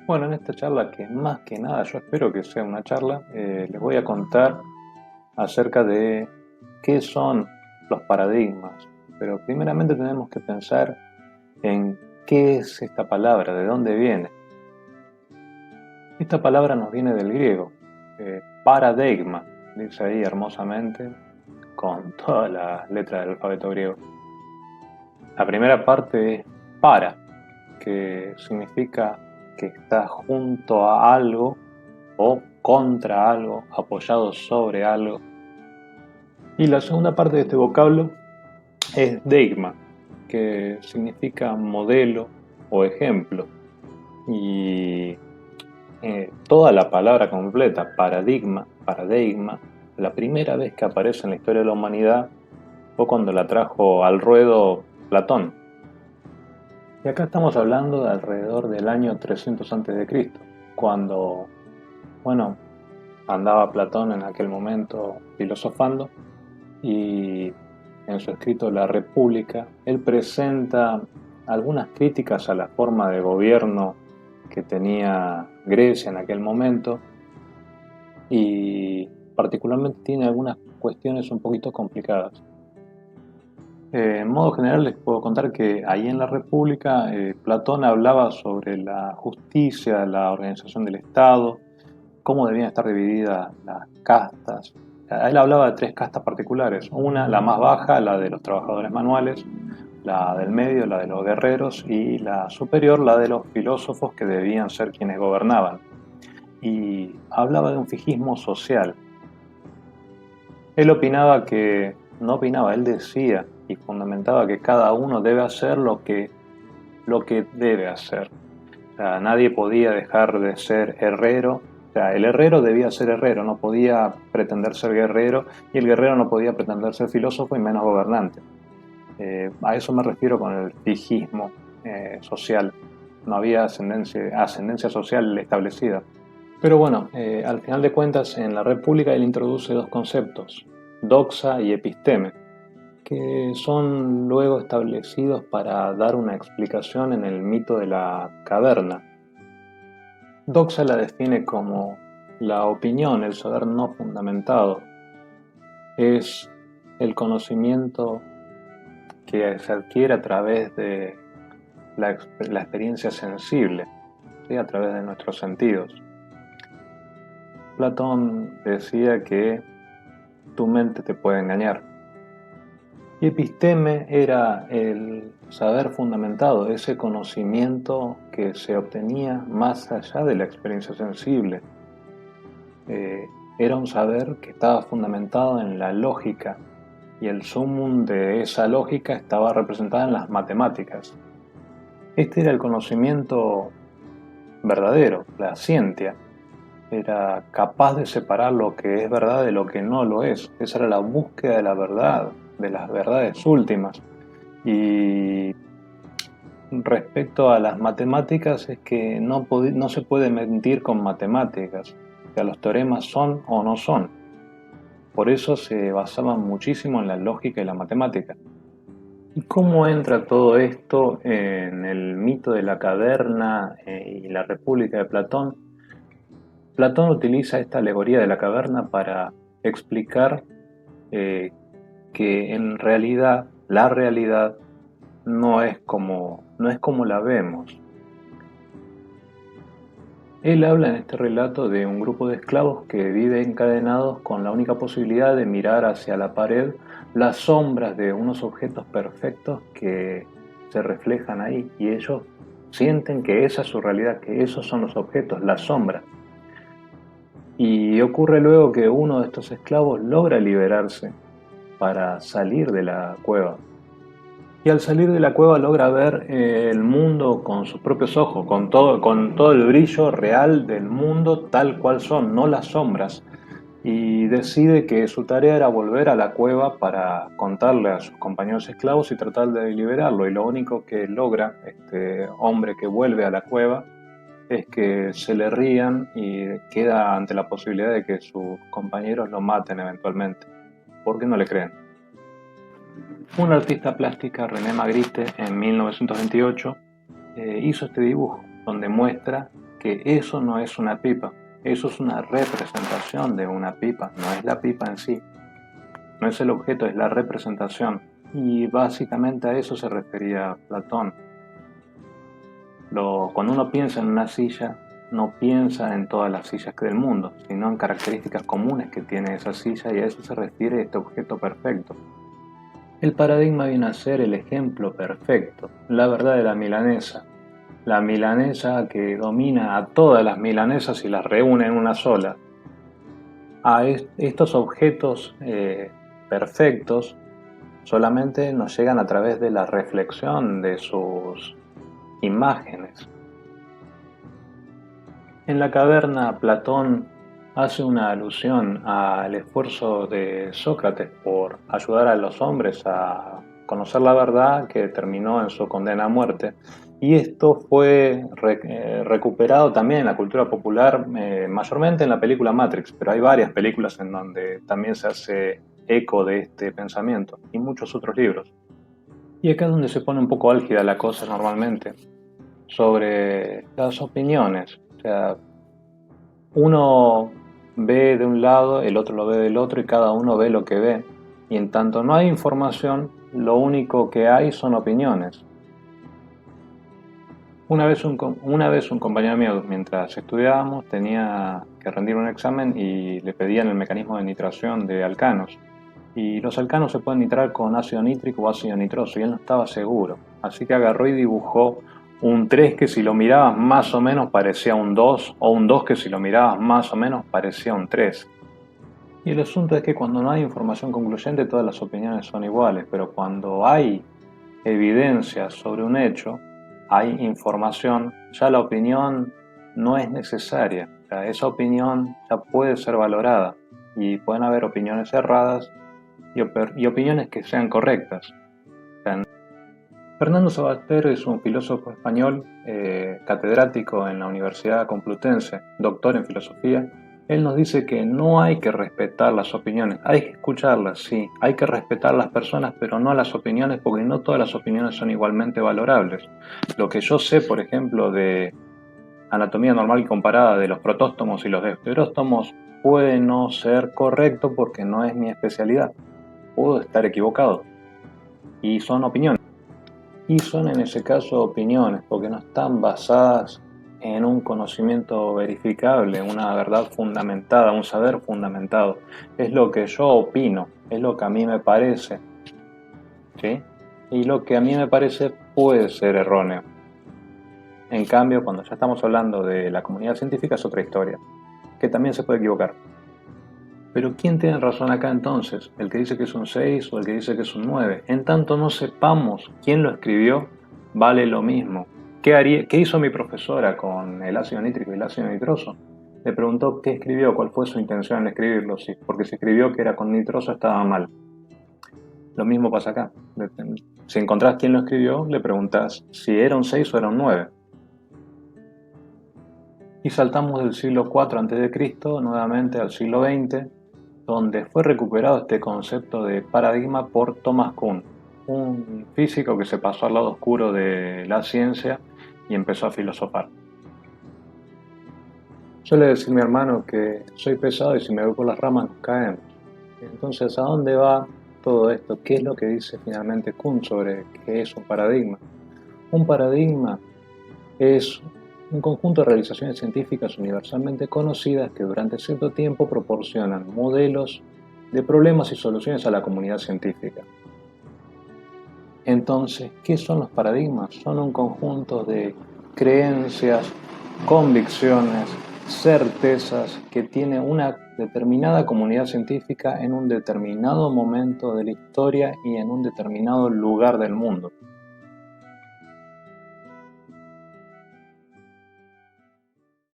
Bueno, en esta charla, que más que nada yo espero que sea una charla, les voy a contar acerca de qué son los paradigmas. Pero primeramente tenemos que pensar en qué es esta palabra, de dónde viene. Esta palabra nos viene del griego, paradigma, dice ahí hermosamente, con todas las letras del alfabeto griego. La primera parte es para, que significa que está junto a algo o contra algo, apoyado sobre algo. Y la segunda parte de este vocablo es deigma, que significa modelo o ejemplo. Y toda la palabra completa, paradigma, la primera vez que aparece en la historia de la humanidad fue cuando la trajo al ruedo Platón. Y acá estamos hablando de alrededor del año 300 a.C., cuando, bueno, andaba Platón en aquel momento filosofando y en su escrito La República, él presenta algunas críticas a la forma de gobierno que tenía Grecia en aquel momento y particularmente tiene algunas cuestiones un poquito complicadas. En modo general les puedo contar que ahí en la República Platón hablaba sobre la justicia, la organización del Estado, cómo debían estar divididas las castas. Él hablaba de tres castas particulares. Una, la más baja, la de los trabajadores manuales, la del medio, la de los guerreros, y la superior, la de los filósofos que debían ser quienes gobernaban. Y hablaba de un fijismo social. Él opinaba que, no opinaba, él decía y fundamentaba que cada uno debe hacer lo que debe hacer. O sea, nadie podía dejar de ser herrero. O sea, el herrero debía ser herrero, no podía pretender ser guerrero, y el guerrero no podía pretender ser filósofo y menos gobernante. A eso me refiero con el fijismo social. No había ascendencia social establecida. Pero bueno, al final de cuentas, en la República él introduce dos conceptos, doxa y episteme, que son luego establecidos para dar una explicación en el mito de la caverna. Doxa la define como la opinión, el saber no fundamentado. Es el conocimiento que se adquiere a través de la experiencia sensible, ¿sí? A través de nuestros sentidos. Platón decía que tu mente te puede engañar. Y episteme era el saber fundamentado, ese conocimiento que se obtenía más allá de la experiencia sensible. Eh, Era un saber que estaba fundamentado en la lógica, y el sumum de esa lógica estaba representada en las matemáticas. Este era el conocimiento verdadero, la ciencia. Era capaz de separar lo que es verdad de lo que no lo es. Esa era la búsqueda de la verdad, de las verdades últimas. Y respecto a las matemáticas es que no se puede mentir con matemáticas. O sea, los teoremas son o no son. Por eso se basaban muchísimo en la lógica y la matemática. ¿Y cómo entra todo esto en el mito de la caverna y la República de Platón? Platón utiliza esta alegoría de la caverna para explicar eh, que en realidad la realidad no es como la vemos. Él habla en este relato de un grupo de esclavos que vive encadenados con la única posibilidad de mirar hacia la pared las sombras de unos objetos perfectos que se reflejan ahí, y ellos sienten que esa es su realidad, que esos son los objetos, las sombras. Y ocurre luego que uno de estos esclavos logra liberarse para salir de la cueva. Y al salir de la cueva logra ver el mundo con sus propios ojos, con todo el brillo real del mundo tal cual son, no las sombras. Y decide que su tarea era volver a la cueva para contarle a sus compañeros esclavos y tratar de liberarlo. Y lo único que logra este hombre que vuelve a la cueva es que se le rían y queda ante la posibilidad de que sus compañeros lo maten eventualmente. ¿Por qué no le creen? Una artista plástica, René Magritte, en 1928, hizo este dibujo donde muestra que eso no es una pipa, eso es una representación de una pipa, no es la pipa en sí, no es el objeto, es la representación. Y básicamente a eso se refería Platón. Cuando uno piensa en una silla, no piensa en todas las sillas del mundo, sino en características comunes que tiene esa silla, y a eso se refiere este objeto perfecto. El paradigma viene a ser el ejemplo perfecto, la verdad de la milanesa que domina a todas las milanesas y las reúne en una sola. A estos objetos perfectos solamente nos llegan a través de la reflexión de sus imágenes. En la caverna, Platón hace una alusión al esfuerzo de Sócrates por ayudar a los hombres a conocer la verdad que terminó en su condena a muerte. Y esto fue recuperado también en la cultura popular, mayormente en la película Matrix, pero hay varias películas en donde también se hace eco de este pensamiento y muchos otros libros. Y acá es donde se pone un poco álgida la cosa normalmente, sobre las opiniones. O sea, uno ve de un lado, el otro lo ve del otro y cada uno ve lo que ve. Y en tanto no hay información, lo único que hay son opiniones. Una vez un compañero mío, mientras estudiábamos, tenía que rendir un examen y le pedían el mecanismo de nitración de alcanos. Y los alcanos se pueden nitrar con ácido nítrico o ácido nitroso, y él no estaba seguro. Así que agarró y dibujó un 3 que si lo mirabas más o menos parecía un 2, o un 2 que si lo mirabas más o menos parecía un 3. Y el asunto es que cuando no hay información concluyente todas las opiniones son iguales, pero cuando hay evidencia sobre un hecho, hay información, ya la opinión no es necesaria. O sea, esa opinión ya puede ser valorada y pueden haber opiniones erradas y opiniones que sean correctas. Fernando Sabater es un filósofo español, catedrático en la Universidad Complutense, doctor en filosofía. Él nos dice que no hay que respetar las opiniones, hay que escucharlas, sí, hay que respetar a las personas, pero no a las opiniones, porque no todas las opiniones son igualmente valorables. Lo que yo sé, por ejemplo, de anatomía normal y comparada de los protóstomos y los deuteróstomos puede no ser correcto porque no es mi especialidad. Puedo estar equivocado. Y son opiniones. Y son en ese caso opiniones, porque no están basadas en un conocimiento verificable, una verdad fundamentada, un saber fundamentado. Es lo que yo opino, es lo que a mí me parece, ¿sí? Y lo que a mí me parece puede ser erróneo. En cambio, cuando ya estamos hablando de la comunidad científica es otra historia, que también se puede equivocar. Pero ¿quién tiene razón acá entonces? ¿El que dice que es un 6 o el que dice que es un 9? En tanto no sepamos quién lo escribió, vale lo mismo. ¿Qué hizo mi profesora con el ácido nítrico y el ácido nitroso? Le preguntó qué escribió, cuál fue su intención en escribirlo, porque si escribió que era con nitroso estaba mal. Lo mismo pasa acá. Si encontrás quién lo escribió, le preguntás si era un 6 o era un 9. Y saltamos del siglo IV a.C. nuevamente al siglo XX, donde fue recuperado este concepto de paradigma por Thomas Kuhn, un físico que se pasó al lado oscuro de la ciencia y empezó a filosofar. Suele decir mi hermano que soy pesado y si me voy por las ramas nos caemos. Entonces, ¿a dónde va todo esto? ¿Qué es lo que dice finalmente Kuhn sobre qué es un paradigma? Un paradigma es un conjunto de realizaciones científicas universalmente conocidas que durante cierto tiempo proporcionan modelos de problemas y soluciones a la comunidad científica. Entonces, ¿qué son los paradigmas? Son un conjunto de creencias, convicciones, certezas que tiene una determinada comunidad científica en un determinado momento de la historia y en un determinado lugar del mundo.